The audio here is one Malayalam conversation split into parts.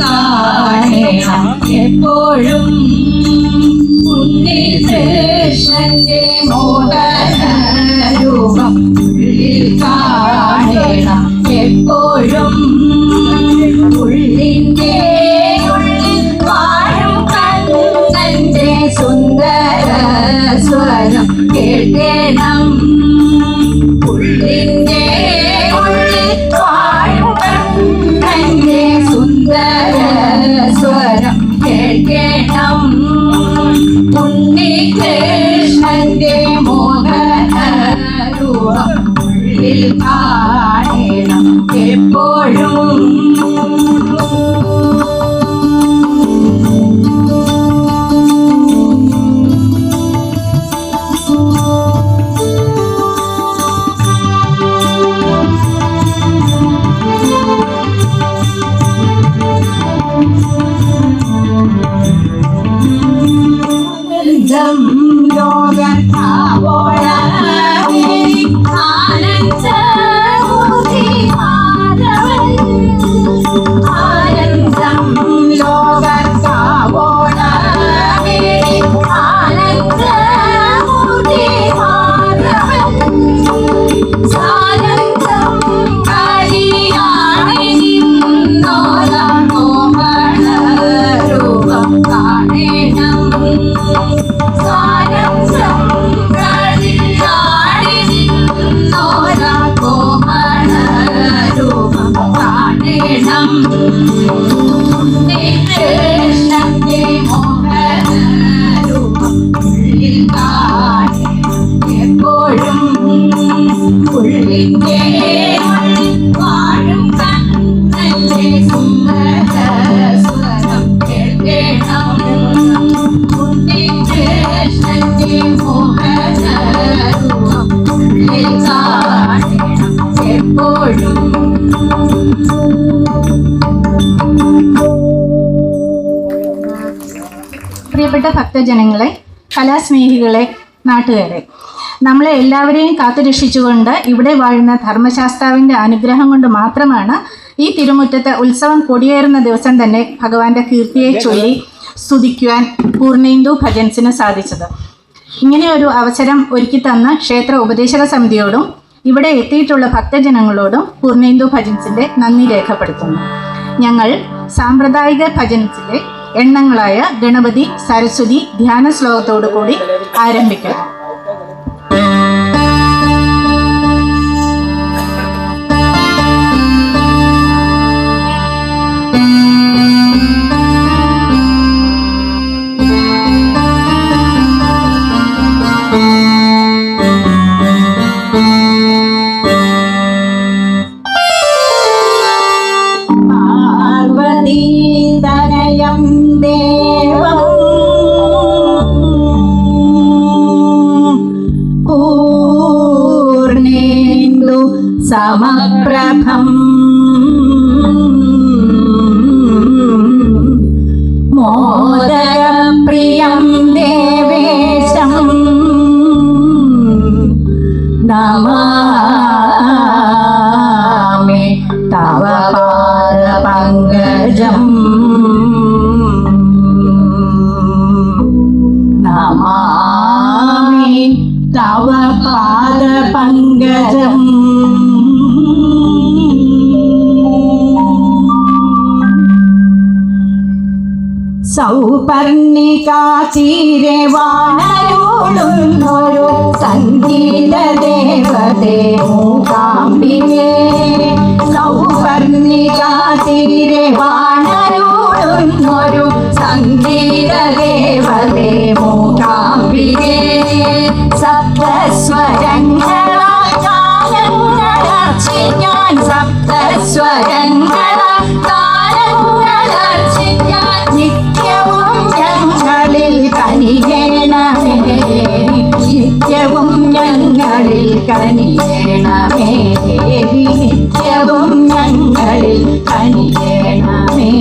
കാണണം എപ്പോഴും ഉണ്ണികൃഷ്ണന്റെ മോഹനരൂപം ഉള്ളിൽ കാണണം എപ്പോഴും ഉള്ളിൻ്റെ ഉള്ളിൽ വാഴും കണ്ണന്റെ സുന്ദര സ്വരം കേൾക്കണം ഉള്ളിൻ്റെ ഉള്ളിൽ വാഴും കണ്ണന്റെ സുന്ദര സ്വരം കേൾക്കണം ഉണ്ണികൃഷ്ണന്റെ മോഹനരൂപം ഉള്ളിൽ കാണണം എപ്പോഴും ഉണ്ണികൃഷ്ണന്റെ മോഹനരൂപം ഉള്ളിൽ കാണണം എപ്പോഴും ഉള്ളിൻ്റെ ഉള്ളിൽ വാഴും കണ്ണന്റെ സുന്ദര സ്വരം കേൾക്കണം ഉണ്ണികൃഷ്ണന്റെ മോഹനരൂപം ഉള്ളിൽ കാണണം എപ്പോഴും. പ്രിയപ്പെട്ട ഭക്തജനങ്ങളെ, കലാസ്നേഹികളെ, നാട്ടുകാരെ, നമ്മളെ എല്ലാവരെയും കാത്തുരക്ഷിച്ചുകൊണ്ട് ഇവിടെ വാഴുന്ന ധർമ്മശാസ്താവിൻ്റെ അനുഗ്രഹം കൊണ്ട് മാത്രമാണ് ഈ തിരുമുറ്റത്ത് ഉത്സവം കൊടിയേറുന്ന ദിവസം തന്നെ ഭഗവാന്റെ കീർത്തിയെ ചൊല്ലി സ്തുതിക്കുവാൻ പൂർണ്ണേന്ദു ഭജൻസിന് സാധിച്ചത്. ഇങ്ങനെ ഒരു അവസരം ഒരുക്കി തന്ന ക്ഷേത്ര ഉപദേശക സമിതിയോടും ഇവിടെ എത്തിയിട്ടുള്ള ഭക്തജനങ്ങളോടും പൂർണ്ണേന്ദു ഭജൻസിൻ്റെ നന്ദി രേഖപ്പെടുത്തുന്നു. ഞങ്ങൾ സാമ്പ്രദായിക ഭജൻസിലെ എണ്ണങ്ങളായ ഗണപതി സരസ്വതി ധ്യാന ശ്ലോകത്തോടു കൂടി ആരംഭിക്കാം. സമപ്രഭം മോദകപ്രിയം ദേവേശം നമാമി തവ പാദപങ്കജം നമാമി തവ പാദപങ്കജം സൗപർണികാതീരെ വാണരുളുന്നൊരു സംഗീത ദേവതേ മൂകാംബികേ സൗപർണികാതീരെ വാണരുളുന്നൊരു സംഗീത ദേവതേ മൂകാംബികേ സപ്തസ്വരങ്ങളാൽ ഗാനങ്ങളർച്ചി ഞാൻ സപ്തസ്വരങ്ങളാൽ നിത്യവും ഞങ്ങളിൽ കനിയണമേ നിത്യവും ഞങ്ങളിൽ കനിയണമേ.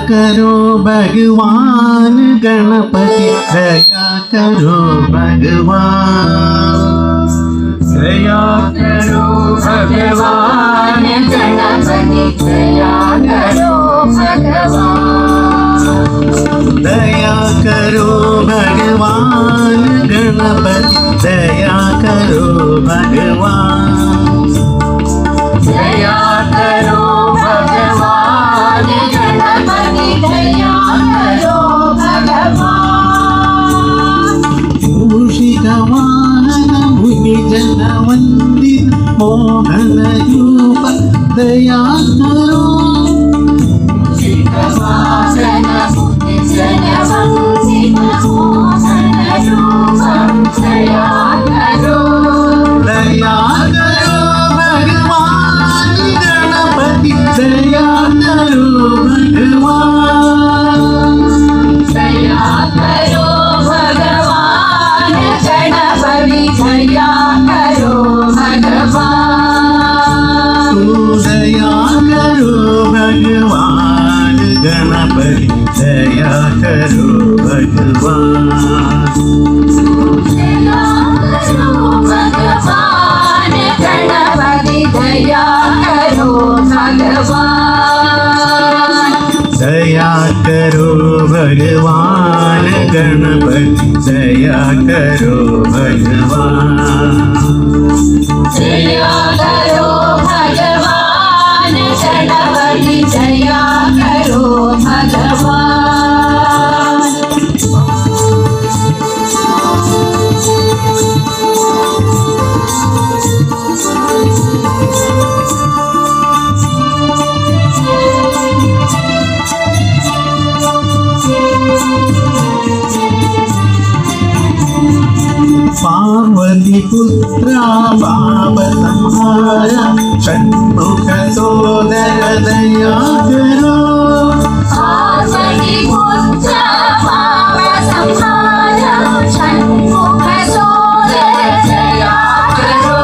करो भगवान गणपति दया करो भगवान दया करो भगवान गणपति दया करो भगवान दया करो भगवान गणपति दया करो भगवान दया करो भगवान गणपति दया करो भगवान मूषिकवाहन मुनिजन वंदित मोहन रूप दया करो मूषिकवाहन मुनिजन वंदित मोहन रूप दया करो दया करो भगवान गणपति दया करो भगवान दया करो भगवान गणपति दया करो भगवान दया करो भगवान गणपति दया करो भगवान दया करो भगवान गणपति दया करो भगवान दया भगवान गणपति दया करो भगवान। दया करो भगवान गणपति दया करो भगवान। पार्वती पुत्रा पाप संहार षण्मुख सोदर दया करो। पार्वती पुत्र पाप संहार षण्मुख सोदर दया करो।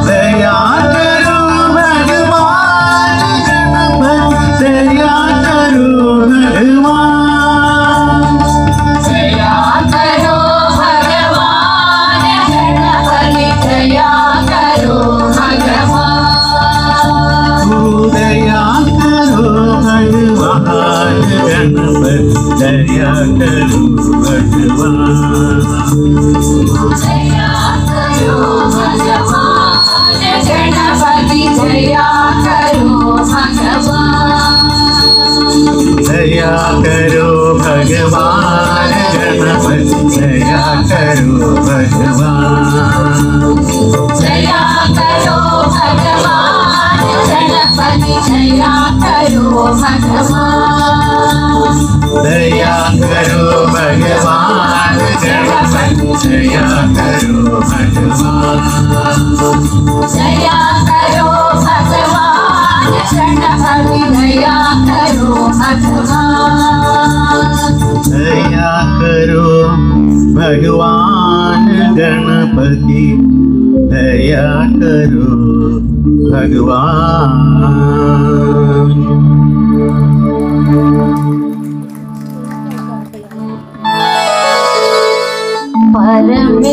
दया करो भगवान गणपति दया करो भगवान। दया करो भगवान गणपति दया करो भगवान। दया करो भगवान गणपति दया करो भगवान। दया करो भगवान गणपति दया करो भगवान। दया करो भगवान गणपति दया करो भगवान। दया करो भगवान गणपति दया करो भगवान। दया करो भगवान गणपति दया करो भगवान। दया करो भगवान गणपति दया करो भगवान। दया करो भगवान गणपति दया करो भगवान।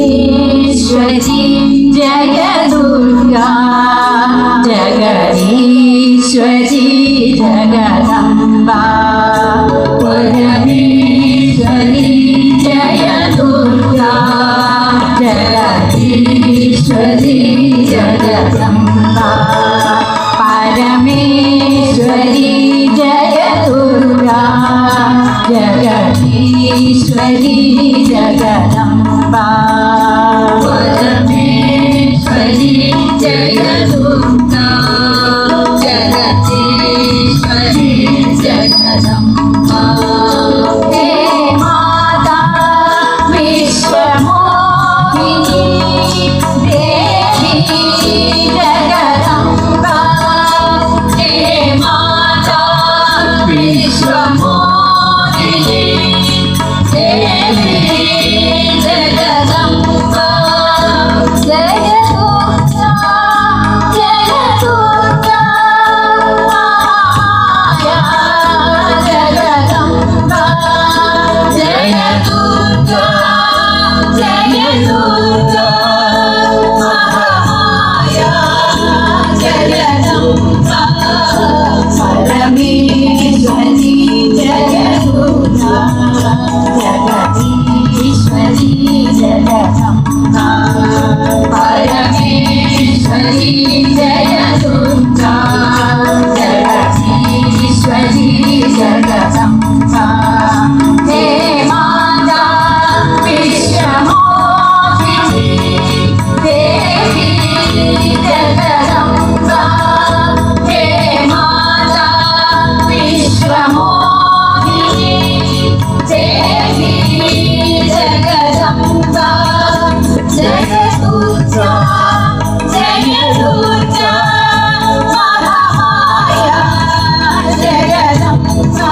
परमेश्वरी जय दुर्गा जगदीश्वरी जगदम्बा। परमेश्वरी जय दुर्गा जगदीश्वरी जगदम्बा। परमेश्वरी जय दुर्गा जगदीश्वरी जगदम्बा। परमेश्वरी जय दुर्गा जगदीश्वरी जगदम्बा। हे माता विश्वमोहिनी देवी जगदम्बा। हे माता विश्वमोहिनी देवी जगदम्बा। जय दुर्गा जय दुर्गा माया जगदम्बा। जय दुर्गा जय दुर्गा महामाया जगदम्बा। परमेश्वरी जय दुर्गा जगदीश्वरी जगदम्बा। परमेश्वरी जय दुर्गा जगदीश्वरी जगदम्बा। हे माता विश्वमोहिनी देवी जगदम्बा। हे माता विश्वमोहिनी देवी जगदम्बा। जय दुर्गा जय दुर्गा महामाया जगदम्बा।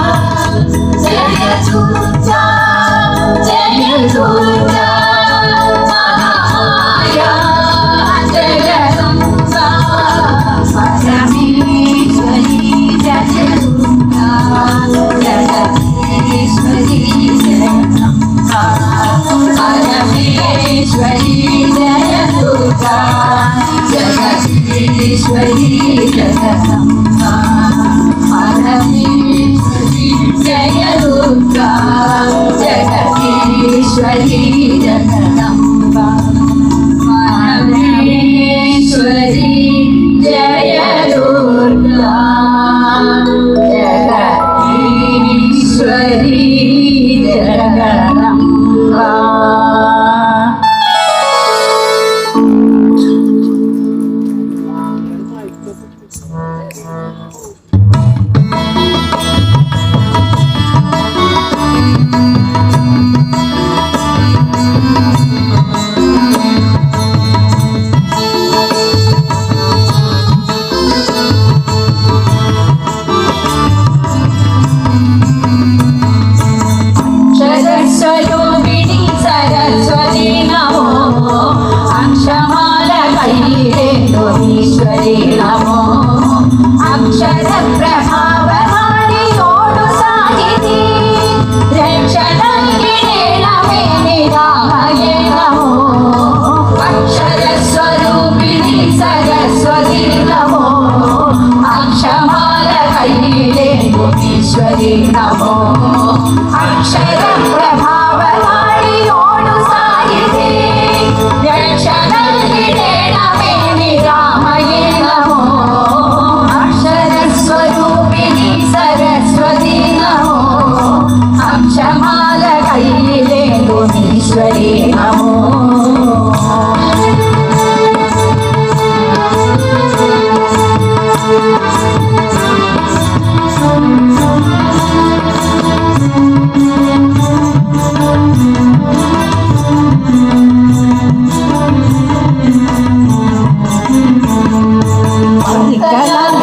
जय दुर्गा जय दुर्गा महामाया जगदम्बा। परमेश्वरी जय दुर्गा जगदीश्वरी जगदम्बा। परमेश्वरी जय दुर्गा जगदीश्वरी जगदम्बा। परमेश्वरी जय दुर्गा जगदीश्वरी जगदम्बा माहेश्वरी जय दुर्गा जगदीश्वरी जगदम्बा स्वरूपिणी सरस्वती नमो अक्षमाल कैले ईश्वरी नमो अक्षर प्रभाववाणी ओडु साहिती रक्षणगिरे नमे निरामये नमो अक्षर स्वरूपिणी सरस्वती नमो अक्षमाल कैले ईश्वरी नमो अक्षर प्रभाववाणी ओडु साहिती रक्षणगिरे नमे निरामये नमो अक्षर स्वरूपिणी सरस्वती नमो अक्षमाल कैले ईश्वरी नमो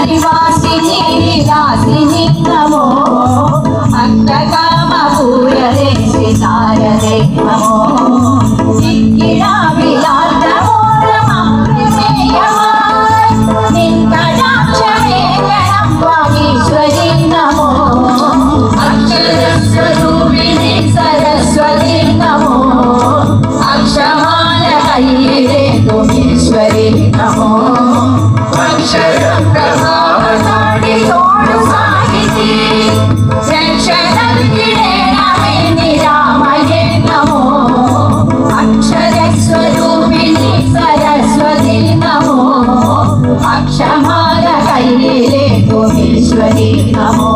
निवासिनी विलासिनी नमो अष्टकामपूरदे सितारदे नमो निखिला विलासमोरमप्रमेयमाय निन्कटाक्षमे गणम्बीश्वरी नमो अक्षरस्वरूपिणी सरस्वती नमो अक्षमाल कैले ईश्वरी नमो अक्षर प्रभाववाणी ओडु साहिती रक्षणगिरे नमे निरामये नमो अक्षर स्वरूपिणी सरस्वती नमो अक्षमाल कैले ईश्वरी नमो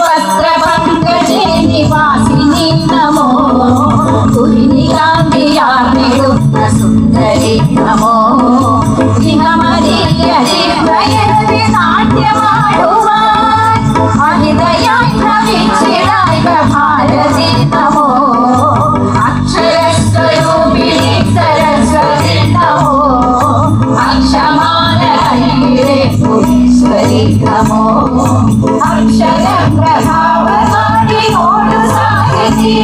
पत्रपङ्कजे निवासिनी नमो सुन्दरी नमो इहमदीयदिव्ययति नाट्यमाडुवान् अहिदयाय प्रवीक्षिणाय भारती नमो अक्षरस्वरूपिणी सरस्वती नमो अक्षमाल कैले ईश्वरी नमो अक्षर प्रभाववाणी ओडु साहिती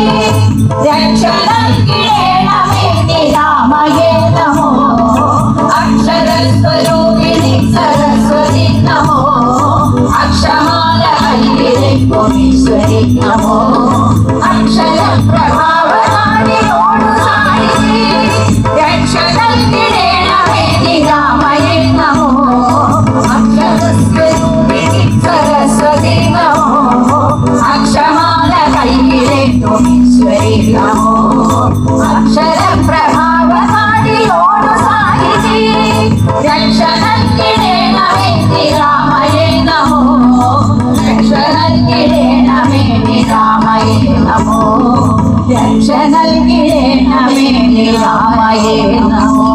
रक्षणगिरे नमे निरामये नमो अक्षर स्वरूपिणी सरस्वती नमो अक्षमाल कैले ईश्वरी नमो अक्षर प्रभाववाणी ओडु साहिती रक्षणगिरे नमे निरामये नमो अक्षर स्वरूपिणी सरस्वती नमो अक्षमाल कैले ईश्वरी नमो अक्षर प्रभाववाणी ओडु साहिती रक्षणगिरे नमे निरामये नमो रक्षणगिरे नमे निरामये नमो रक्षणगिरे नमे निरामये नमो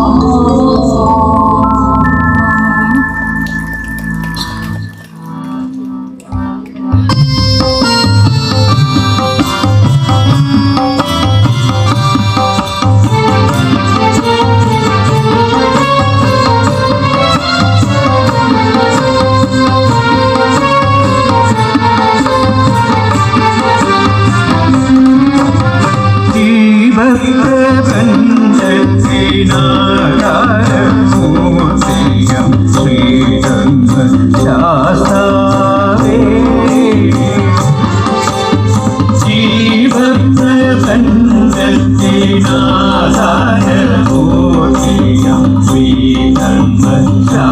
भक्त बंधना ധർമ്മശാസ്താവേ ജീവപ്രപഞ്ചത്തിനാധാരമൂർത്തിയം ശ്രീ ധർമ്മശാസ്താവേ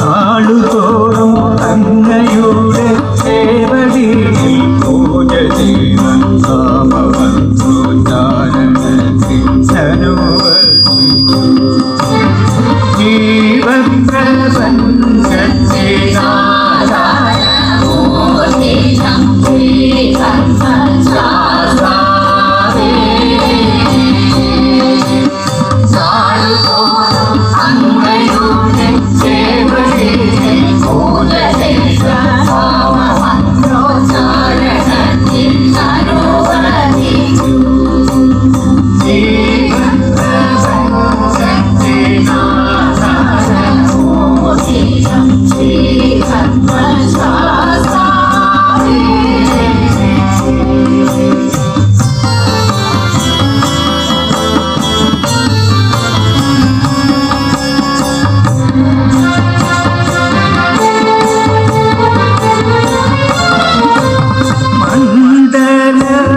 നാളുതോറും അങ്ങയുടെ സേവടിയിൽ പൂജ ജീവൻ നാമവന്ത്രോച്ചാരണത്തിൽ ജീവപ്രപഞ്ചത്തിനാധാരമൂർത്തിയം ശ്രീ ധർമ്മശാസ്താവേ നാളുതോറും അങ്ങയുടെ സേവടിയിൽ പൂജ ജീവൻ നാമവന്ത്രോച്ചാരണത്തിൽ അനുവദിക്കൂ. ജീവപ്രപഞ്ചത്തിനാധാരമൂർത്തിയം ശ്രീ ധർമ്മശാസ്താവേ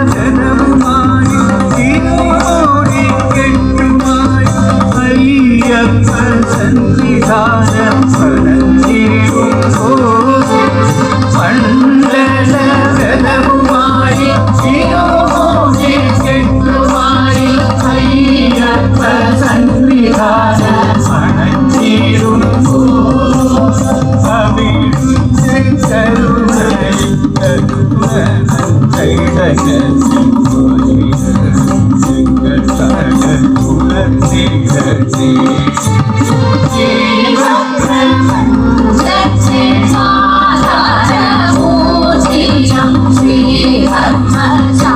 മണ്ഡലധനവുമായി തിരുമോടിക്കെട്ടുമായി അയ്യപ്പ സന്നിധാനം മണ്ഡലധനവുമായി തിരുമോടിക്കെട്ടുമായി അയ്യപ്പ സന്നിധാനം മണഞ്ഞിരുന്നു ജീവപ്രപഞ്ചത്തിനാധാരമൂർത്തിയം ശ്രീ ധർമ്മശാസ്താവേ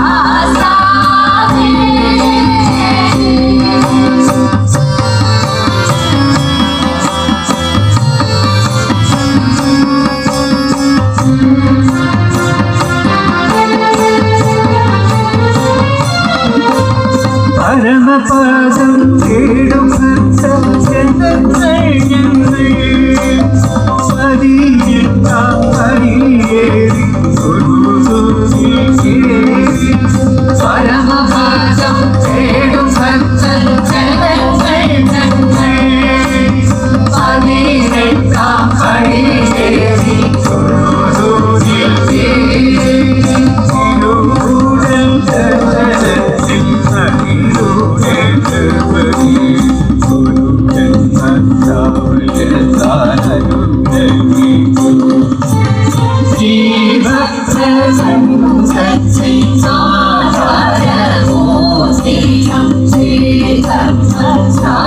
പരമപദം തേടും പരമപദം തേടും ഭക്തർ ജനങ്ങൾ പതിനെട്ടാം പടിയേറി ജീവപ്രപഞ്ചത്തിനാധാരമൂർത്തിയം ശ്രീ ധർമ്മശാസ്താവേ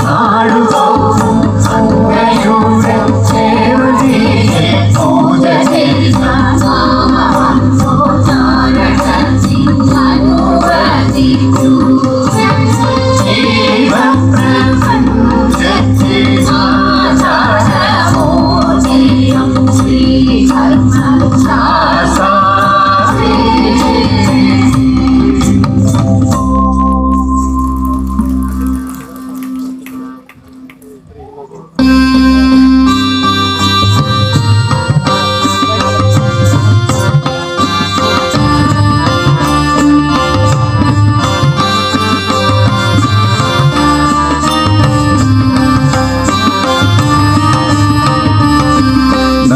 നാടുതോറും അങ്ങയുടെ സേവടിയിൽ പൂജ ചെയ്താൽ നാമവന്ത്രോച്ചാരണത്തിൽ അനുവദിക്കൂ. ജീവപ്രപഞ്ചത്തിനാധാരമൂർത്തിയം ശ്രീ ധർമ്മശാസ്താവേ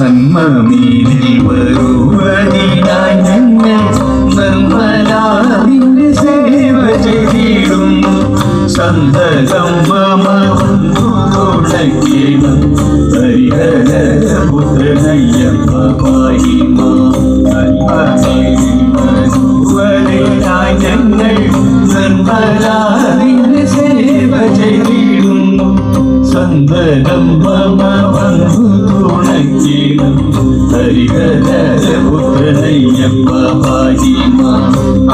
നന്മമീനിൽ വരുവതിനായി ഞങ്ങൾ നിർമ്മലാവിന്റെ സേവ ചെയ്തിടുന്നു സന്തതം മമണ്ടുടയ്ക്കണം ഹരിഹരപുത്രനയ്യപ്പ പാഹിമ നന്മമീനിൽ വരുവതിനായി ഞങ്ങൾ നിർമ്മലാവിന്റെ സേവ ചെയ്തിടുന്നു സന്തതം മമണ്ടുടയ്ക്കണം ഹരിഹരപുത്രനയ്യപ്പ പാഹിമ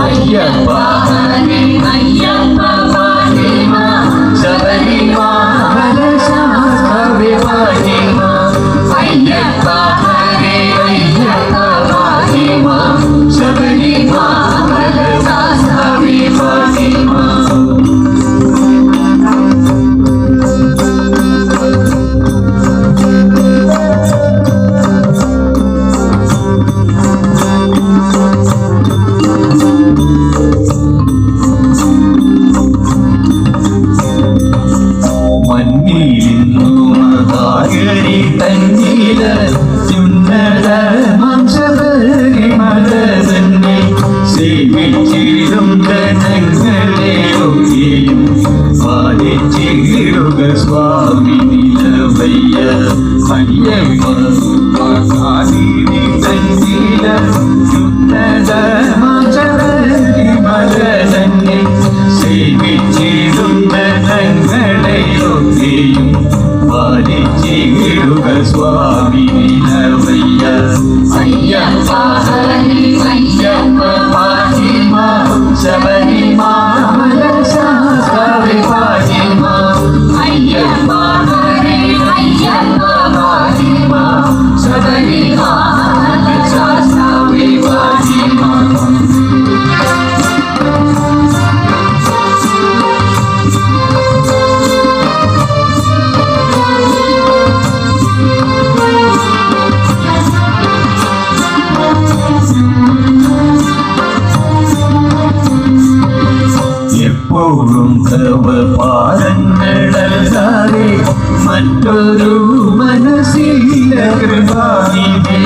അയ്യപ്പ ഹരേ അയ്യപ്പ പാഹിമ ശബരിമല ശാസ്ത്രവേ പാഹിമ അയ്യപ്പ ഹരേ അയ്യപ്പ പാഹിമ ശബരിമല ശാസ്ത്രവേ സേവിച്ചിടും ജനങ്ങളെയൊക്കെയും പാലിച്ചിടുക സ്വാമി നിലവയ്യ അയ്യപ്പ മലതന്നെ സേവിച്ചിടും ജനങ്ങളെയൊക്കെയും പാലിച്ചിടുക സ്വാമി നിലവയ്യ അയ്യപ്പ ഹരി അയ്യപ്പ പാഹിമ ശബരിമല ശാസ്താവേ പാഹിമ അയ്യപ്പ ഹരി അയ്യപ്പ പാഹിമ ശബരിമല ശാസ്താവേ പാഹിമ എപ്പോഴും തവ പാദങ്ങളല്ലാതെ മറ്റൊരു മനസ്സില്ല കൃപാനിധി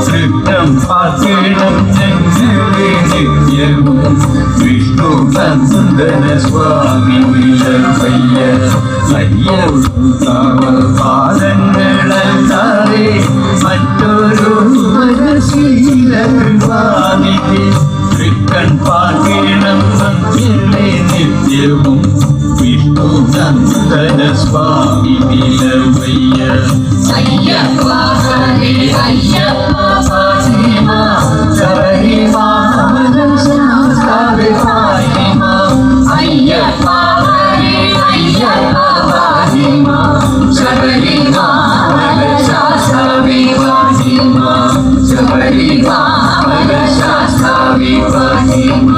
തൃപ്തം പാക്കണം ഞങ്ങളെ നിത്യവും വിഷ്ണു നന്ദന സ്വാമി നിലവയ്യ അയ്യപ്പ തവ പാദങ്ങളല്ലാതെ മറ്റൊരു മനസ്സില്ല കൃപാനിധി തൃക്കൺ പാക്കണം നന്ദിലെ നിത്യവും വിഷ്ണു നന്ദന സ്വാമി നിലവയ്യ അയ്യപ്പ ഹരി അയ്യപ്പ പാഹിമ ശബരിമല ശാസ്താവേ പാഹിമ അയ്യപ്പ ഹരി അയ്യപ്പ പാഹിമ ശബരിമല ശാസ്താവേ പാഹിമ ശബരിമല ശാസ്താവേ പാഹിമ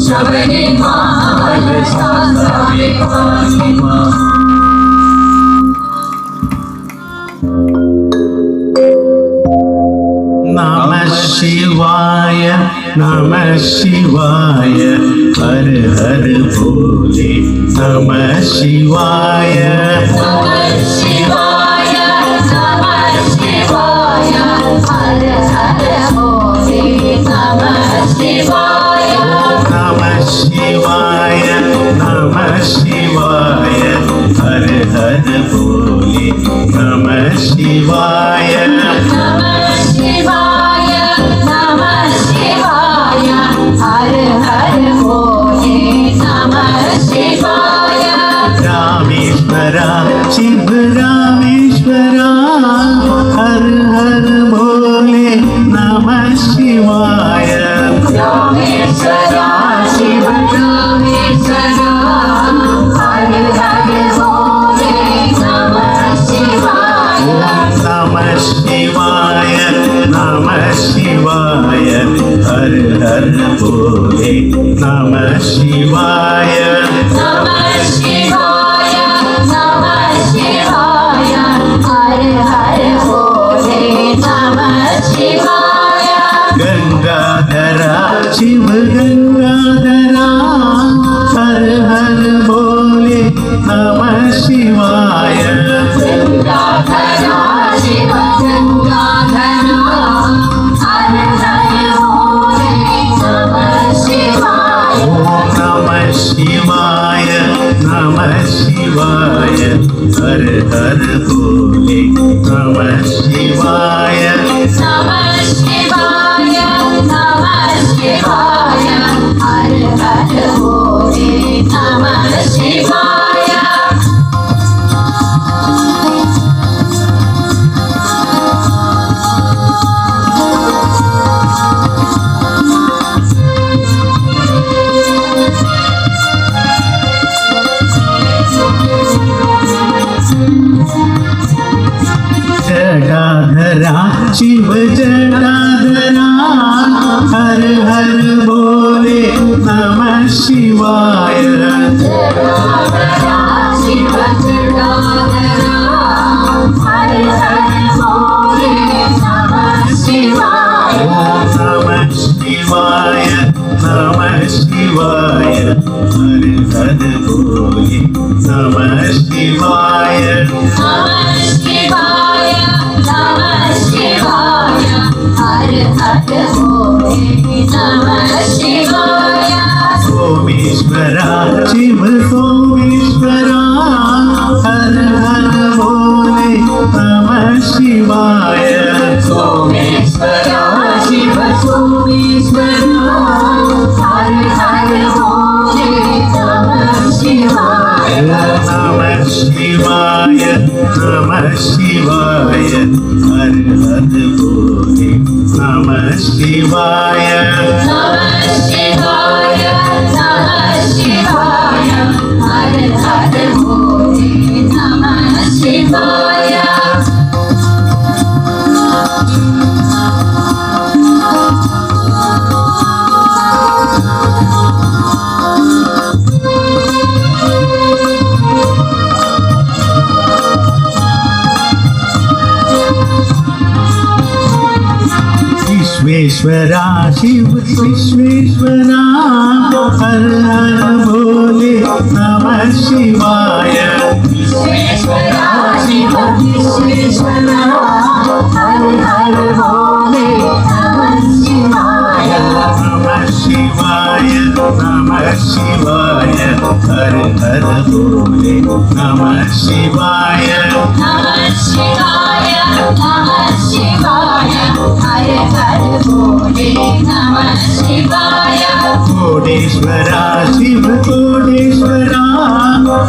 ശബരിമല ശാസ്താവേ പാഹിമ नमः शिवाय नमः शिवाय हर हर भोले नमः शिवाय नमः शिवाय नमः शिवाय हर हर भोले नमः शिवाय नमः शिवाय नमः शिवाय हर हर भोले नमः शिवाय नमः शिवाय नमः शिवाय हर हर भोले नमः शिवाय रामेश्वरा शिव रामेश्वरा हर हर भोले नमः शिवाय रामेश्वरा शिव रामेश्वरा हर हर भोले नमः शिवाय नमः शिवाय नमः शिवाय हर हर भोले नमः शिवाय नमः शिवाय नमः शिवाय हर हर भोले नमः शिवाय गंगाधरा शिव गंगाधरा हर हर भोले नमः शिवाय गंगाधरा शिव गंगाधरा हर हर भोले नमः शिवाय नमः शिवाय नमः शिवाय हर हर भोले नमः शिवाय नमः शिवाय नमः शिवाय हर हर भोले नमः शिवाय जटाधरा शिव जटाधरा हर हर भोले नमः शिवाय जटाधरा शिव जटाधरा हर हर भोले नमः शिवाय नमः शिवाय नमः शिवाय हर हर भोले नमः शिवाय नमः शिवाय नमः शिवाय हर हर हर भोले नमः शिवाय सोमेश्वरा शिव सोमेश्वरा हर हर भोले नमः शिवाय सोमेश्वरा शिव सोमेश्वरा हर हर भोले नमः शिवाय नमः शिवाय नमः शिवाय हर हर भोले नमः शिवाय नमः शिवाय नमः शिवाय हर हर भोले नमः शिवाय विश्वेश्वरा शिव विश्वेश्वरा हर हर भोले नमः शिवाय विश्वेश्वरा शिव विश्वेश्वरा हर हर भोले नमः शिवाय नमः शिवाय नमः शिवाय हर हर भोले नमः शिवाय नमः शिवाय नमः शिवाय हर हर भोले नमः शिवाय कोटेश्वरा शिव कोटेश्वरा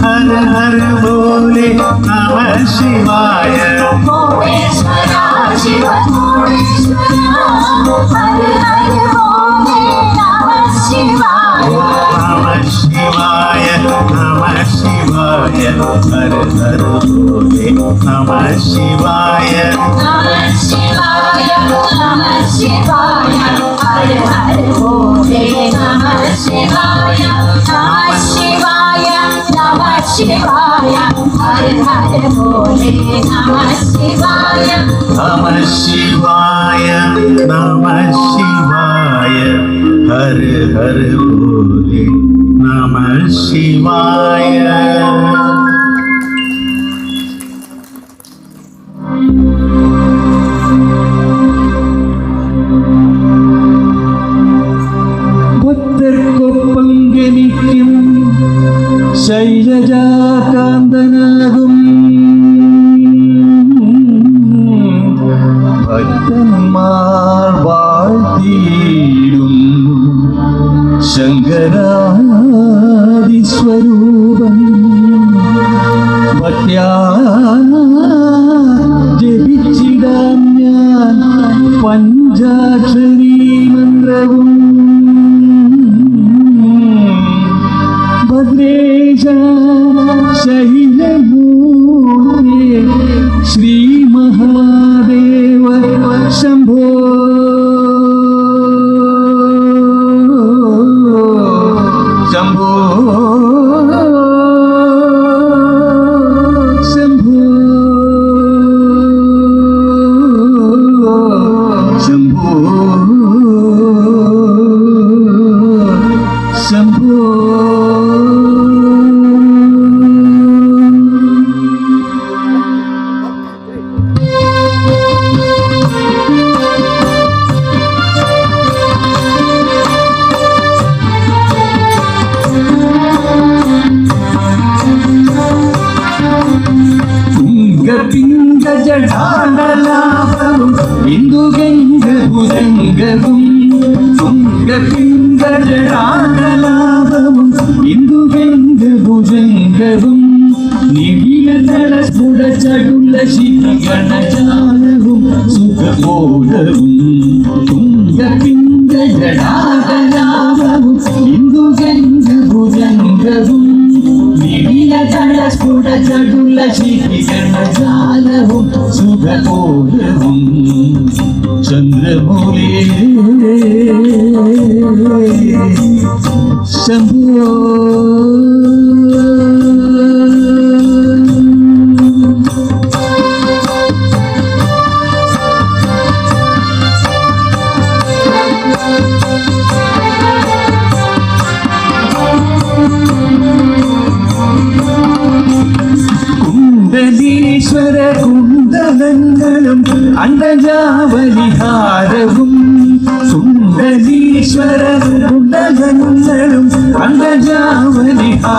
हर हर भोले नमः शिवाय कोटेश्वरा शिव कोटेश्वरा हर हर भोले नमः शिवाय नमः शिवाय नमः शिवाय हर हर भोले नमः शिवाय नमः शिवाय नमः शिवाय हर हर भोले नमः शिवाय नमः शिवाय नमः शिवाय हर हर भोले नमः शिवाय नमः शिवाय नमः शिवाय हर हर भोले नमः शिवाय ഭക്തർക്കൊപ്പം ഗമിക്കും ശൈലജാകാന്തനാകും ഭക്തന്മാർ വാഴ്ത്തിയിടുന്നു ശങ്കരാദിസ്വരൂപം ഭക്ത്യാ ജപിച്ചിടാം ഞാൻ പഞ്ചാക്ഷരീ മന്ത്രവും ഭദ്രേശ ശൈലമൂർത്തേ ശ്രീ മഹാദേവ ശംഭോ ശംഭോ ശംഭോ ശംഭോ ശംഭോ ജടാടലാഭവും ഇന്ദുഗംഗഭുജംഗവും ജടാടലാഭവും ഇന്ദുഗംഗഭുജംഗവും നിഖിലതല സ്ഫുടചടുല ശിഖഗണജാലവും സുഖബോധവും തുംഗപിംഗ ജടാടലാഭവും ഇന്ദുഗംഗഭുജംഗവും നിഖിലതല സ്ഫുടചടുല ശിഖഗണജാലവും സുഖബോധവും ചന്ദ്രമൂലേ ശംഭോ കുണ്ടലീശ്വര കുണ്ടല കുണ്ടലങ്ങളും അണ്ടജാവലിഹാരവും സുന്ദരീശ്വര കുണ്ടലങ്ങളും അണ്ടജാവലിഹാരവും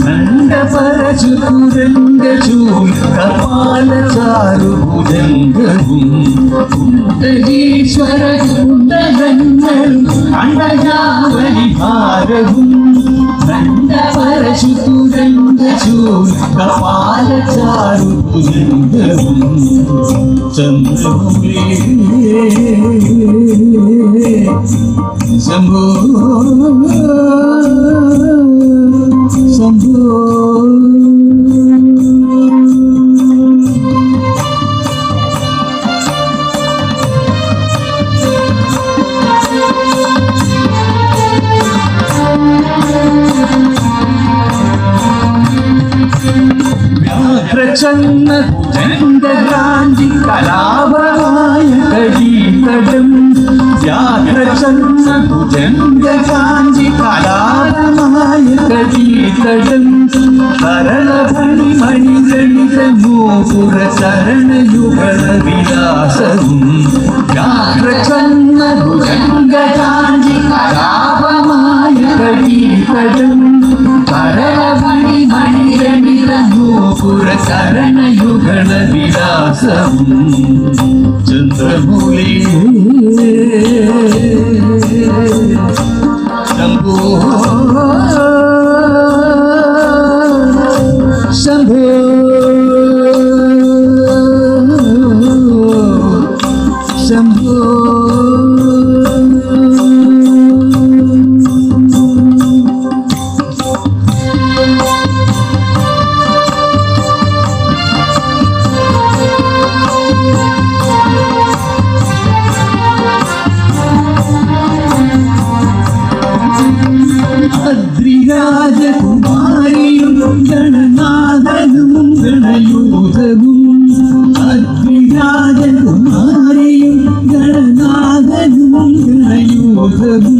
ഖണ്ഡപരശുരംഗചൂൽ കപാലചാരുഭുജംഗവും കുണ്ടലീശ്വര കുണ്ടലങ്ങളും അണ്ടജാവലിഹാരവും ഖണ്ഡപരശുരംഗചൂൽ കപാലചാരുഭുജംഗവും ചന്ദ്രമൗലി ശംഭോ ശംഭോ വ്യാഘ്രചന്ന ജംഗകാന്തി കലാപമായ കടീതടം വ്യാഘ്രചന്ന ജംഗകാന്തി കലാപമായ കടീതടം കരളഭണി മണിഗണിത നൂപുര ചരണയുഗള വിലാസവും വ്യാഘ്രചന്ന ജംഗകാന്തി കലാപമായ കടീതടം കരളഭണി മണിഗണിത നൂപുര ചരണയുഗള വിലാസവും ചന്ദ്രമൂലി ശംഭോ ശംഭോ ശംഭോ അദ്രിരാജകുമാരിയും ഗണനാഥനും ഗണയൂഥവും അദ്രിരാജകുമാരിയും ഗണനാഥനും ഗണയൂഥവും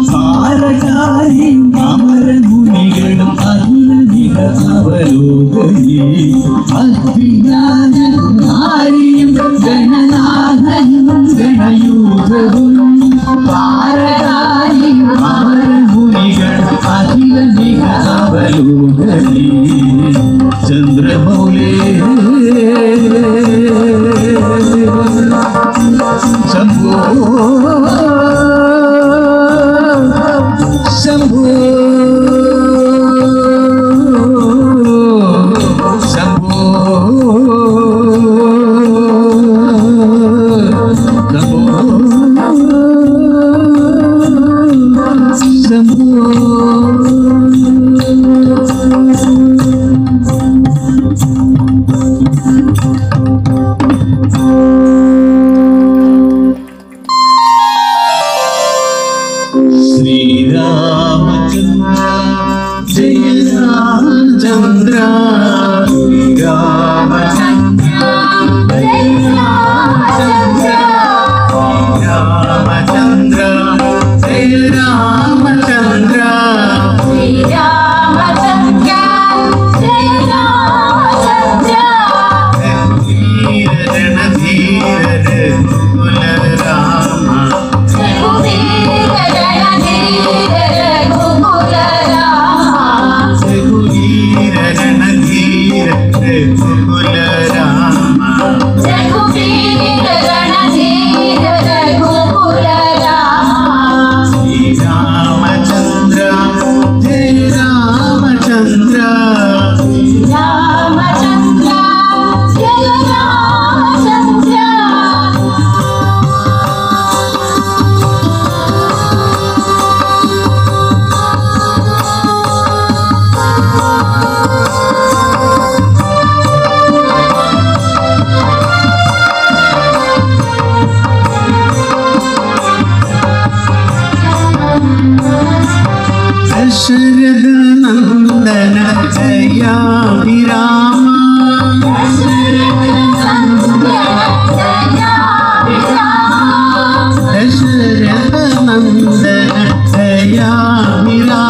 താരകാരിയും അമരമുനികളും അഖിലനിക അവലോകനേ അദ്രിരാജകുമാരിയും ഗണനാഥനും ഗണയൂഥവും താരകാരിയും അമരമുനികളും അഖിലനിക അവലോകനേ ചന്ദ്രമൗലി ശംഭോ ശംഭോ ശംഭോ ശ്രീരാമചന്ദ്ര ജയ രാമചന്ദ്ര രാമചന്ദ്ര രാമചന്ദ്ര ജയ രാമചന്ദ്ര ദശരഥ നന്ദന ജയാഭിരാമ ദശരഥ നന്ദന ജയാഭിരാമ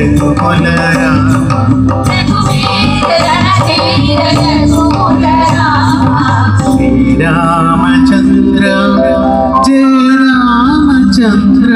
രഘുകുലരാ ശ്രീരാമചന്ദ്ര ജയ രാമചന്ദ്ര.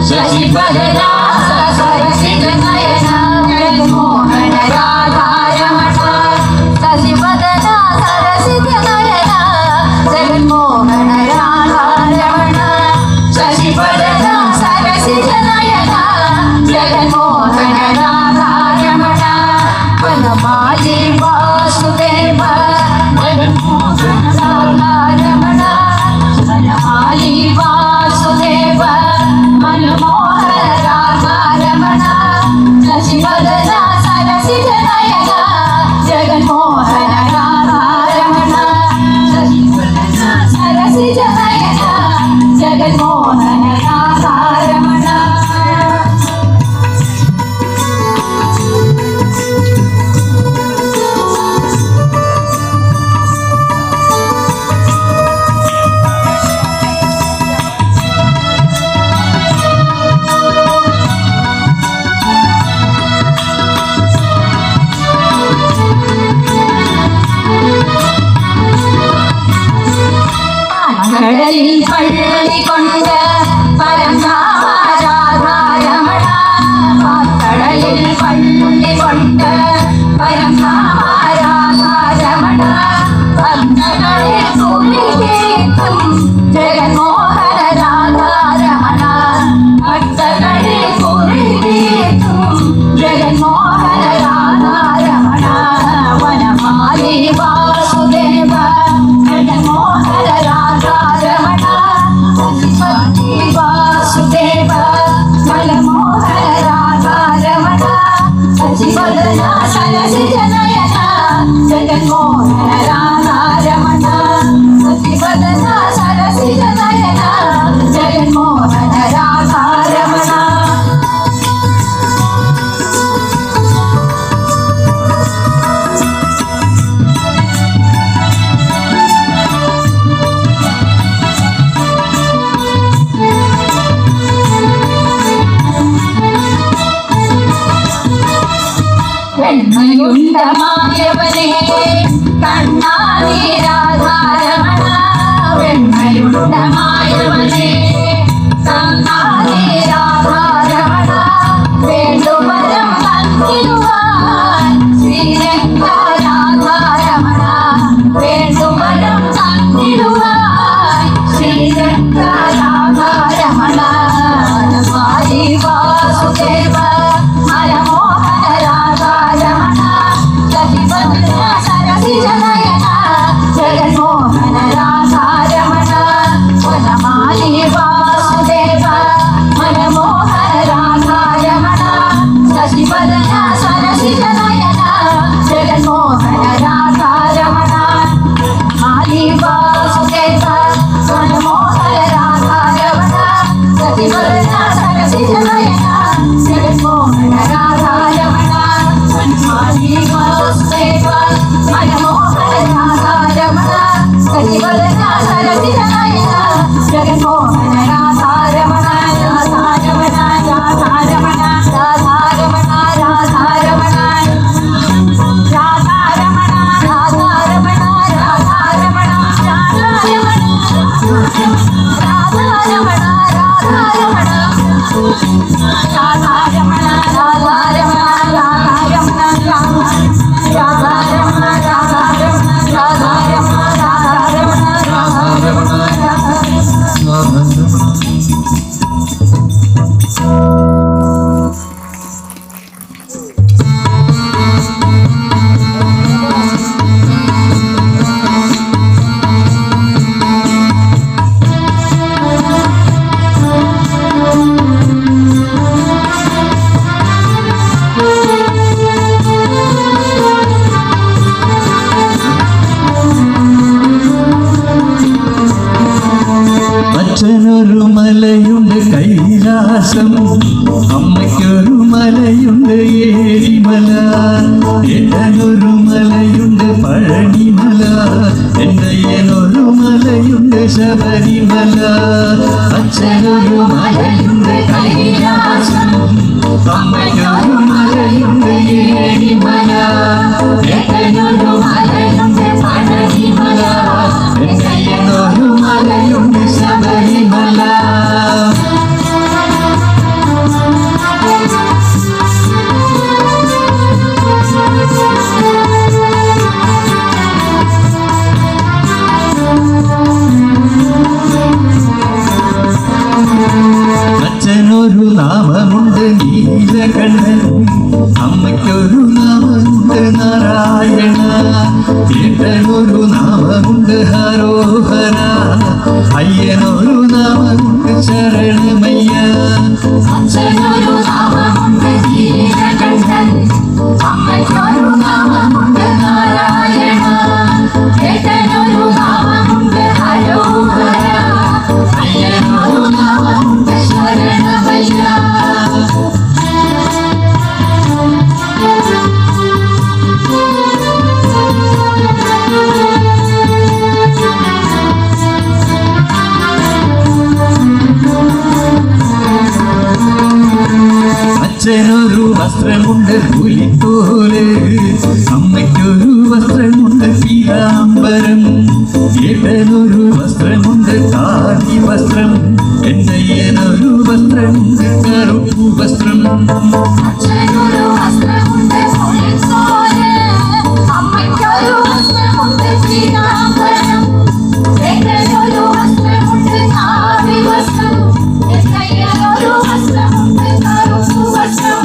Shashivadana സരസിജ നയന ജഗന്മോഹന രാധാരമണ. കടലിൽ പള്ളി കൊണ്ട് പരംധാമരാധാരമണ. കടലിൽ പള്ളി കൊണ്ട് പരംധാമരാധാരമണ. ഭക്തകളെ കുറിയേറ്റും ജഗന്മോഹന രാധാരമണ. ഭക്തകളെ കുറിയേറ്റും ജഗന്മോഹന രാധാരമണ. വനമാലി വാസുദേവ ജഗന്മോഹന രാധാരമണ. വാസുദേവ മലമോഹന രാധാരമണ. സച്ചിവദന സരസിജ നയന ജഗന്മോഹന രാധാരമണ. സച്ചിവദന സരസിജ നയന ജഗന്മോഹന രാധാരമണ. വെണ്മയുണ്ടമായവനെ കണ്ണാനീരാധാരമണ. വെണ്മയുണ്ടമായവനെ കണ്ണാനീരാധാരമണ. വേണ്ടുവരം തന്നിടുവാൻ ശ്രീരംഗരാധാരമണ. വേണ്ടുവരം തന്നിടുവാൻ ശ്രീരംഗരാധാരമണ. വനമാലി വാസുദേവ മലമോഹന രാധാരമണ. സതിവദന സരസിജ നയന ജഗന്മോഹന രാധാരമണ. വനമാലി വാസുദേവ മലമോഹന രാധാരമണ. സതിവദന സരസിജ നയന ജഗന്മോഹന രാധാരമണ. മാലി വാസുദേവ മലമോഹന രാധാരമണ. സതിവദന സരസിജ നയന ജഗന്മോഹന രാധാരമണ. മാലി വാസുദേവ മലമോഹന രാധാരമണ. സതിവദന സരസിജ നയന ജഗന്മോഹന രാധാരമണ. രാധാരമണ രാധാരമണ രാധാരമണ രാധാരമണ രാധാരമണ രാധാരമണ രാധാരമണ അച്ഛനൊരു മലയുണ്ട് കൈലാസം, അമ്മയ്ക്കൊരു മലയുണ്ട് ഏഴിമല, ഏട്ടനൊരു മലയുണ്ട് പഴനിമല, എന്റയ്യനൊരു മലയുണ്ട് ശബരിമല. അച്ഛനൊരു മലയുണ്ട് കൈലാസം, അമ്മയ്ക്കൊരു മലയുണ്ട് ഏഴിമല, ഏട്ടനൊരു മലയുണ്ട് പഴനിമല, എന്റയ്യനൊരു മലയുണ്ട് ശബരിമല. അച്ഛനൊരു നാമമുണ്ട് നീലകണ്ഠൻ, അമ്മയ്ക്കൊരു നാമമുണ്ട് നാരായണ, ഏട്ടനൊരു നാമമുണ്ട് ഹരോഹര, അയ്യനൊരു നാമമുണ്ട് ശരണമയ്യ. അച്ഛനൊരു നാമമുണ്ട് നീലകണ്ഠൻ, അമ്മയ്ക്കൊരു നാമമുണ്ട് നാരായണ, ഏട്ടനൊരു നാമമുണ്ട് വസ്ത്രമുണ്ട് പുലിത്തോല്, അമ്മയ്ക്കൊരു വസ്ത്രമുണ്ട് പീതാംബരം, ഏട്ടനൊരു വസ്ത്രമുണ്ട് കാവി വസ്ത്രം, എന്നയ്യനൊരു വസ്ത്രമുണ്ട് കറുപ്പു വസ്ത്രം. അച്ഛനൊരു വസ്ത്രമുണ്ട് പുലിത്തോല്, അമ്മയ്ക്കൊരു വസ്ത്രമുണ്ട് പീതാംബരം, ഏട്ടനൊരു വസ്ത്രമുണ്ട് കാവി വസ്ത്രം, എന്നയ്യനൊരു വസ്ത്രമുണ്ട് കറുപ്പു വസ്ത്രം.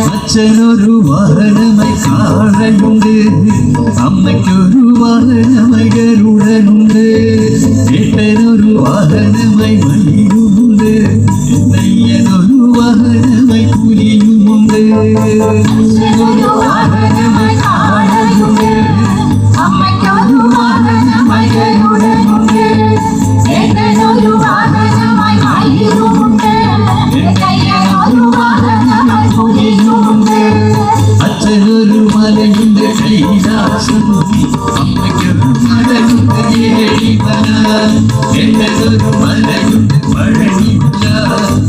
അച്ഛനൊരു വാഹനമായി കാളയുണ്ട്, അമ്മയ്ക്കൊരു വാഹനമായി ഗരുഡനുണ്ട്, ഏട്ടനൊരു വാഹനമായി മയിലുമുണ്ട്, എന്നയ്യനൊരു വാഹനമായി പുലിയുമുണ്ട്. അച്ഛനൊരു വാഹനമായി കാളയുണ്ട്, അമ്മയ്ക്കൊരു വാഹനമായി ഗരുഡനുണ്ട്, ഏട്ടനൊരു വാഹനമായി മയിലുമുണ്ട്, എന്നയ്യനൊരു വാഹനമായി പുലിയുമുണ്ട്. അച്ഛനൊരു മലയുണ്ട് കൈലാസം, അമ്മയ്ക്കൊരു മലയുണ്ട് ഏഴിമല, ഏട്ടനൊരു മലയുണ്ട് പഴനിമല,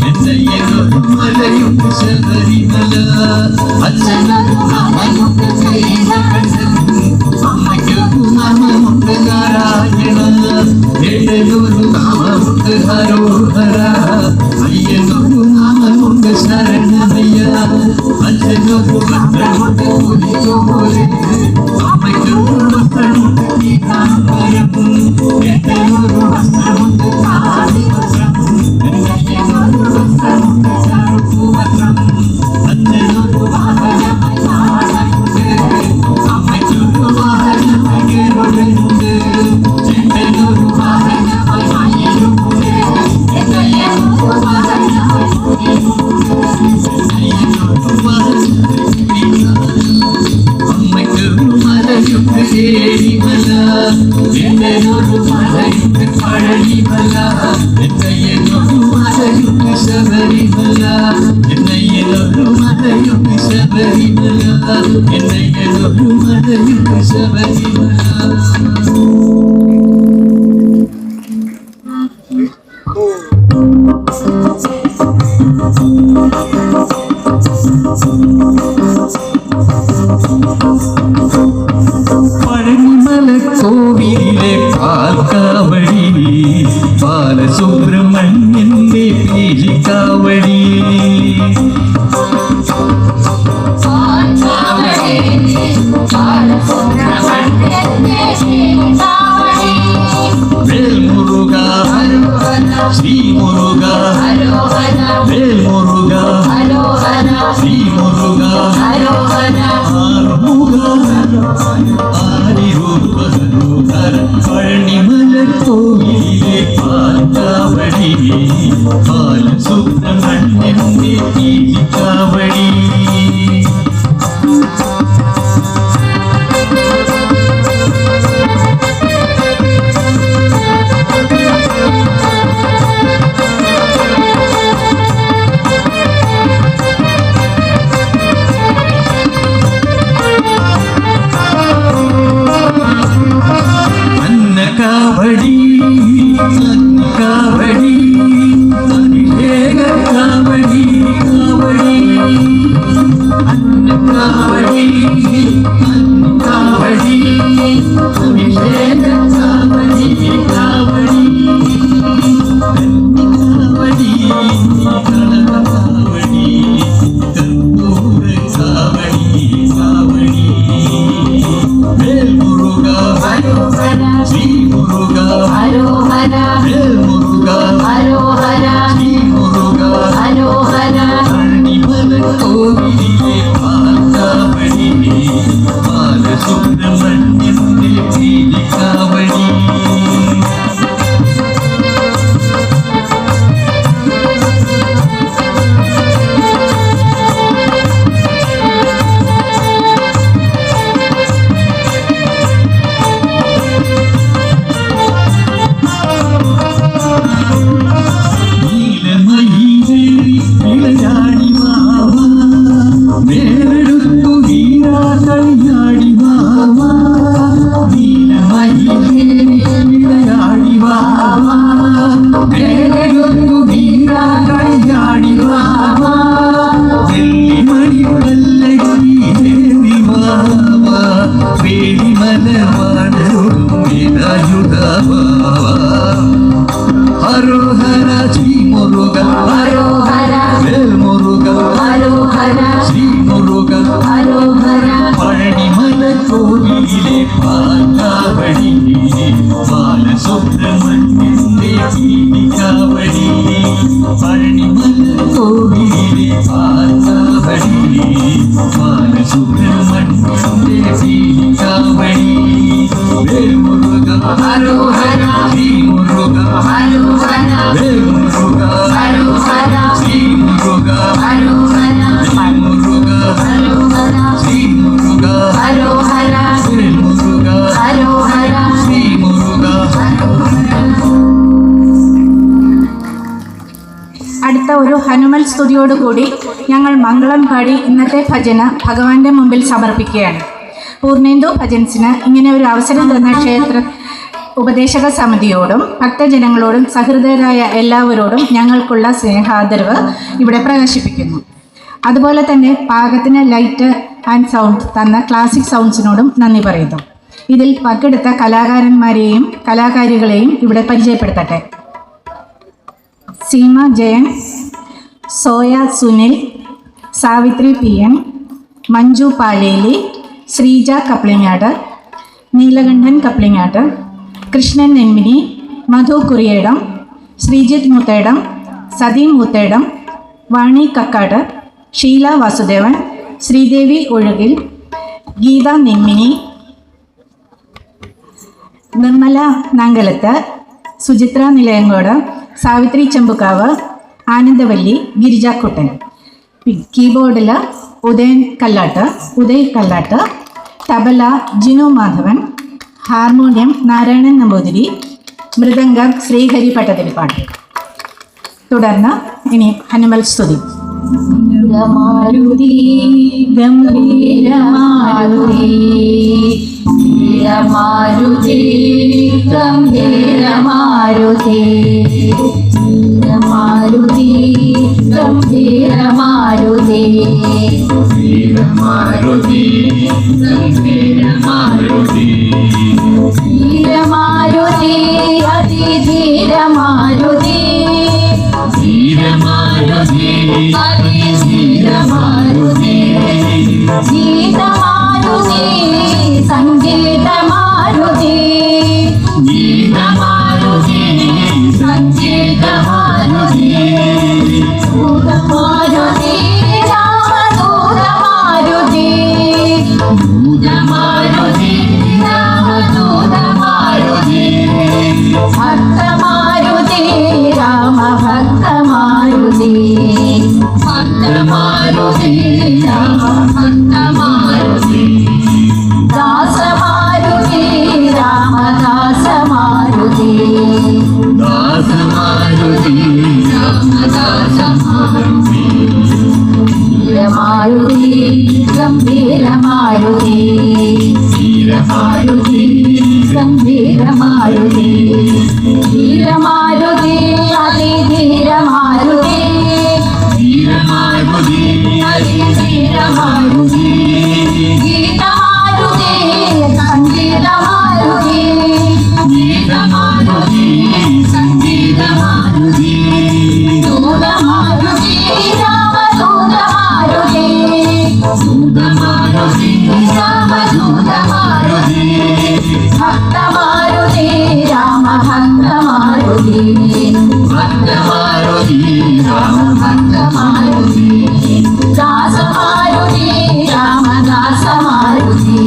എന്നയ്യനൊരു മലയുണ്ട് ശബരിമല. അച്ഛനൊരു മലയുണ്ട് കൈലാസം, അമ്മയ്ക്കൊരു നാമമുണ്ട് നാരായണ, ഏട്ടനൊരു നാമമുണ്ട് ഹരോഹര, അയ്യനൊരു നാമമുണ്ട് ശരണമയ്യ. അച്ഛനൊരു വസ്ത്രമുണ്ട് പുലിത്തോല്, അമ്മയ്ക്കൊരു വസ്ത്രമുണ്ട് പീതാംബരം, ഏട്ടനൊരു വസ്ത്രമുണ്ട് കാവി വസ്ത്രം, എന്നയ്യനൊരു വസ്ത്രമുണ്ട് കറുപ്പു വസ്ത്രം. അച്ഛനൊരു വാഹനമായി കാളയുണ്ട്, അമ്മയ്ക്കൊരു വാഹനമായി ഗരുഡനുണ്ട്, ഏട്ടനൊരു വാഹനമായി മയിലുമുണ്ട്, എന്നയ്യനൊരു വാഹനമായി പുലിയുമുണ്ട്. അമ്മയ്ക്കൊരു മലയുണ്ട് ഏഴിമല, ഏട്ടനൊരു മലയുണ്ട് പഴനിമല, എന്നയ്യനൊരു മലയുണ്ട് ശബരിമല, എന്നയ്യനൊരു മലയുണ്ട് ശബരിമല, എന്നയ്യനൊരു മലയുണ്ട് ശബരിമല. പഴനിമല കോവിലെ പാൽക്കാവടി, ബാലസുബ്രഹ്മണ്യന്റെ പേലിക്കാവടി, വേൽമുരുക ശ്രീമുരുക, വേൽമുരുക ശ്രീമുരുക, ആദിരൂപഹരോഹര. പഴനിമല കോവിലെ പാൽക്കാവടി, ബാലസുബ്രഹ്മണ്യന്റെ പേലിക്കാവടി. കാവടി കാവടി അഭിഷേക കാവടി കാവടി അന്ന കാവടി കാവടി അഭിഷേക കാവടി കാവടി കാവടി കാവടി കർപ്പൂര കാവടി കാവടി വേൽമുരുക ശ്രീ മുരുക ഹരോഹര വേൽമുരുക ഹരോഹര ഹരോഹര ശ്രീ മുരുക ഹരോഹര വേൽ മുരുക ഹരോഹര ശ്രീ മുരുക ഹരോഹര പഴനിമല കോവിലിലെ പാലാവടി ബാലസുബ്രഹ്മണ്യന്റെ പീഠികാവടി പഴനിമല കോവിലിലെ പാലാവടി ബാലസുബ്രഹ്മണ്യന്റെ പീഠികാവടി വേൽ മുരുക ഹരോഹര ശ്രീ മുരുക ഹരോഹര വേൽ മുരുക ഹരോഹര ശ്രീ മുരുക ഹരോഹര മുരുക ഹരോഹര ശ്രീ മുരുക ഹരോഹര വേൽ മുരുക ഹരോഹര ശ്രീ മുരുക. അടുത്ത ഒരു ഹനുമൽ സ്തുതിയോടുകൂടി ഞങ്ങൾ മംഗളം പാടി ഇന്നത്തെ ഭജന ഭഗവാന്റെ മുമ്പിൽ സമർപ്പിക്കുകയാണ്. പൂർണ്ണേന്ദു ഭജൻസിന് ഇങ്ങനെ ഒരു അവസരം തന്ന ക്ഷേത്ര ഉപദേശക സമിതിയോടും ഭക്തജനങ്ങളോടും സഹൃദയരായ എല്ലാവരോടും ഞങ്ങൾക്കുള്ള സ്നേഹാദരവ് ഇവിടെ പ്രകാശിപ്പിക്കുന്നു. അതുപോലെ തന്നെ പാകത്തിന് ലൈറ്റ് ആൻഡ് സൗണ്ട് തന്ന ക്ലാസിക് സൗണ്ട്സിനോടും നന്ദി പറയുന്നു. ഇതിൽ പങ്കെടുത്ത കലാകാരന്മാരെയും കലാകാരികളെയും ഇവിടെ പരിചയപ്പെടുത്തട്ടെ. Seema Jayan, Soya Sunil, Savithri P N, Manju Paleli, Sreeja Kaplingad, Neelakandan Kaplingad, Krishnan Nenmini, Madhu Kuriyedam, Sreejith Muthedam, Sathi Muthedam, Vani Kakkad, Sheela Vasudevan, Sreedevi Ozhukil, Geetha Nenmini, Nirmala Nangalath, Suchithra Nilayangode, Savithri Chembukkavu, Anandavalli, Girijakuttan. കീബോർഡിൽ ഉദയ് കല്ലാട്ട്, തബല ജിനു മാധവൻ, ഹാർമോണിയം നാരായണൻ നമ്പൂതിരി, മൃദംഗം ശ്രീഹരി പട്ടതിരിപ്പാട്. തുടർന്ന് ഇനി ഹനുമൽ സ്തുതി. മാരുതി ഗംഭീര മാരുതി മാരുതി ഗംഭീര മാരുതി മാരുതി ഗംഭീര മാരുതി മാരുതി ഗംഭീര മാരുതി ധീര മാരുതി അതിധീര മാരുതി ധീര മാരുതി അതിധീര മാരുതി ഗീത മാരുതി സംഗീത മാരുതി ഗീത മാരുതി സംഗീത മാരുതി ദൂത മാരുതി രാമദൂത മാരുതി ദൂത മാരുതി രാമദൂത മാരുതി ഭക്ത മാരുതി രാമ ഭക്ത മാരുതി ഭക്ത മാരുതി രാമ ഭക്ത മാരുതി ദാസ മാരുതി രാമദാസ മാരുതി ദാസ മാരുതി രാമദാസ മാരുതി മാരുതി ഗംഭീര മാരുതി മാരുതി ഗംഭീര മാരുതി ധീര മാരുതി അതിധീര മാരുതി ധീര മാരുതി അതിധീര മാരുതി ഗീത മാരുതി സംഗീത മാരുതി ഗീത മാരുതി സംഗീത മാരുതി ദൂത മാരുതി രാമദൂത മാരുതി ദൂത മാരുതി രാമദൂത മാരുതി ഭക്ത മാരുതി രാമ ഭക്ത മാരുതി ഭക്ത മാരുതി രാമ ഭക്ത മാരുതി ദാസ മാരുതി രാമദാസ മാരുതി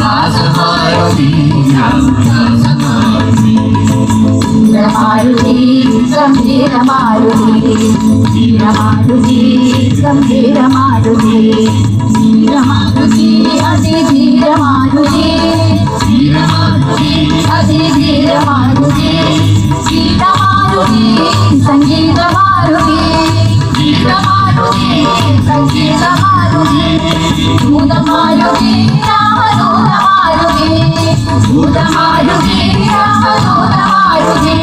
ദാസ മാരുതി രാമ ദാസ മാരുതി മാരുതി ഗംഭീര മാരുതി ധീര മാരുതി ഗംഭീര മാരുതി ധീര മാരുതി അതിധീര മാരുതി ധീര മാരുതി അതിധീര മാരുതി ഗീത മാരുതി സംഗീത മാരുതി ഗീത മാരുതി സംഗീത മാരുതി ദൂത മാരുതി രാമദൂത മാരുതി ദൂത മാരുതി രാമദൂത മാരുതി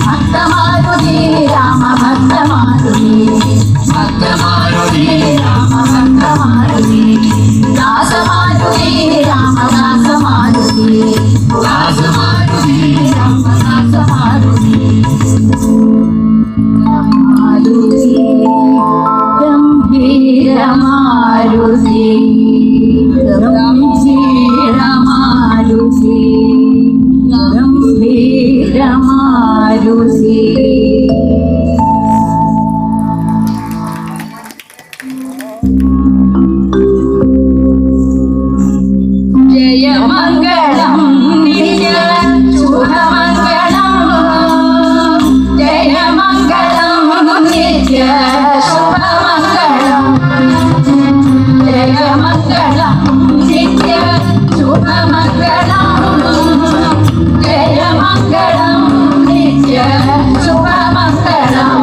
ഭക്ത മാരുതി രാമ ഭക്ത മാരുതി ഭക്ത മാരുതി രാമ ഭക്ത മാരുതി ദാസ മാരുതി രാമദാസ മാരുതി ദാസ മാരുതി മാരുതി ജയമംഗളം നിത്യ ശുഭമംഗളം ജയമംഗളം നിത്യ ശുഭമംഗളം ജയമംഗളം നിത്യ ശുഭമംഗളം ജയമംഗളം നിത്യ ശുഭമംഗളം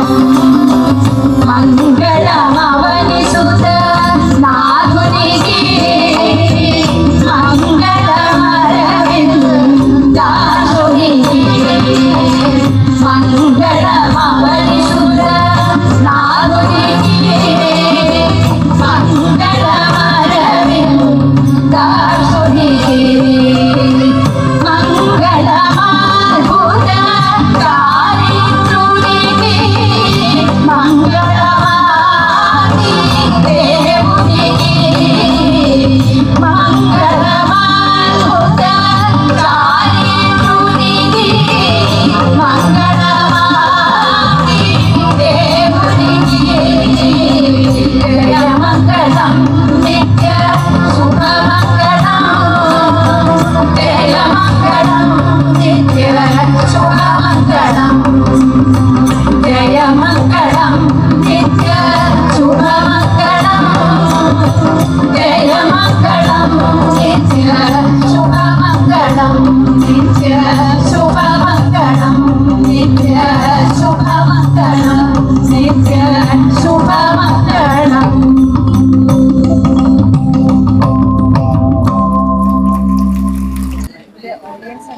മംഗളമവനി സുത നാഥുനികേ മംഗളമവനി സുത നാഥുനികേ മംഗളമരവിന്ദാസുനികേ മംഗളമാർഭുത കാരിത്രുനികേ മംഗളമാതി ദേവുനികേ മംഗളമാർഭുത കാരിത്രുനികേ മംഗളമാതി ദേവുനികേ ജയമംഗളം നിത്യ ശുഭമംഗളം ജയമംഗളം നിത്യ ശുഭമംഗളം ജയമംഗളം നിത്യ ശുഭമംഗളം ജയമംഗളം നിത്യ ശുഭമംഗളം നിത്യ ശുഭമംഗളം നിത്യ ശുഭമംഗളം നിത്യ ശുഭമംഗളം ഓഡിയൻസ്